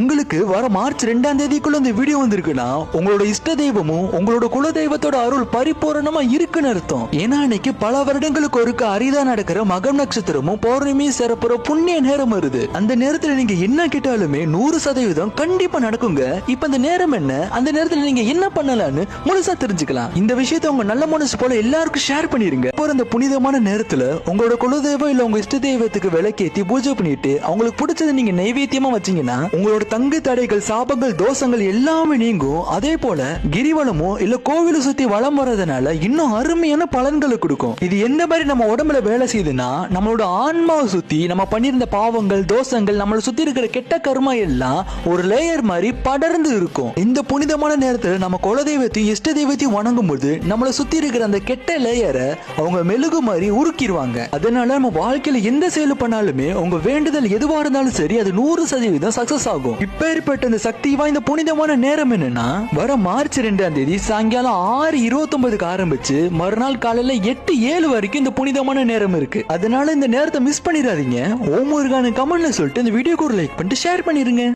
உங்களுக்கு வர மார்ச் 2ஆம் தேதிக்குள்ள இந்த வீடியோ வந்திருக்குன்னா உங்களோட இஷ்ட தெய்வமும் உங்களோட குல தெய்வத்தோட அருள் பரிபூரணமா இருக்குன்னு அர்த்தம். ஏன்னா இன்னைக்கு பல வருடங்களுக்கு ஒருக்க அரிதா நடக்கிற மகம் நட்சத்திரமும் பௌர்ணமியும் சேரப்புற புண்ணிய நேரம் வருது. அந்த நேரத்துல நீங்க என்ன கேட்டாலுமே 100% கண்டிப்பா நடக்குங்க. இப்ப அந்த நேரம் என்ன, அந்த நேரத்துல நீங்க என்ன பண்ணலாம்னு முழுசா தெரிஞ்சுக்கலாம். இந்த விஷயத்தை உங்க நல்ல மனசு போல எல்லாருக்கும் ஷேர் பண்ணிருங்க. அந்த புனிதமான நேரத்துல உங்களோட குலதெய்வம் இல்ல உங்க இஷ்ட தெய்வத்துக்கு விளக்கேத்தி பூஜை பண்ணிட்டு அவங்களுக்கு பிடிச்சதை நீங்க நைவேத்தியமா வச்சீங்கன்னா உங்களோட தங்கு தடைகள், சாபங்கள், தோஷங்கள் எல்லாமே நீங்கும். அதே போல கிரிவலமோ இல்ல கோவிலை சுத்தி வளம் வர்றதுனால இன்னும் அருமையான பலன்களை கொடுக்கும். இது எந்த மாதிரி நம்ம உடம்புல வேலை செய்யுதுன்னா நம்மளோட ஆன்மாவை சுத்தி நம்ம பண்ணிருந்த பாவங்கள், தோஷங்கள், நம்மளை சுத்தி இருக்கிற கெட்ட கர்மா எல்லாம் ஒரு லேயர் மாதிரி படர்ந்து இருக்கும். இந்த புனிதமான நேரத்துல நம்ம குலதெய்வத்தையும் இஷ்ட தெய்வத்தையும் வணங்கும் போது நம்மளை சுத்தி இருக்கிற அந்த கெட்ட லேயரை அவங்க மெழுகு மாதிரி உருக்கிடுவாங்க. அதனால நம்ம வாழ்க்கையில எந்த செயல் பண்ணாலுமே உங்க வேண்டுதல் எதுவா இருந்தாலும் சரி அது 100% சக்சஸ் ஆகும். இப்பேற்பட்ட இந்த சக்தி வாய்ந்த புனிதமான நேரம் என்னன்னா வர மார்ச் 2ஆம் தேதி சாயங்காலம் 6:29 ஆரம்பிச்சு மறுநாள் காலையில 8:07 வரைக்கும் இந்த புனிதமான நேரம் இருக்கு. அதனால இந்த நேரத்தை மிஸ் பண்ணிடாதீங்க. ஓம் முருகான்னு கமெண்ட்ல சொல்லிட்டு இந்த வீடியோக்கு ஒரு லைக் பண்ணிட்டு ஷேர் பண்ணிருங்க.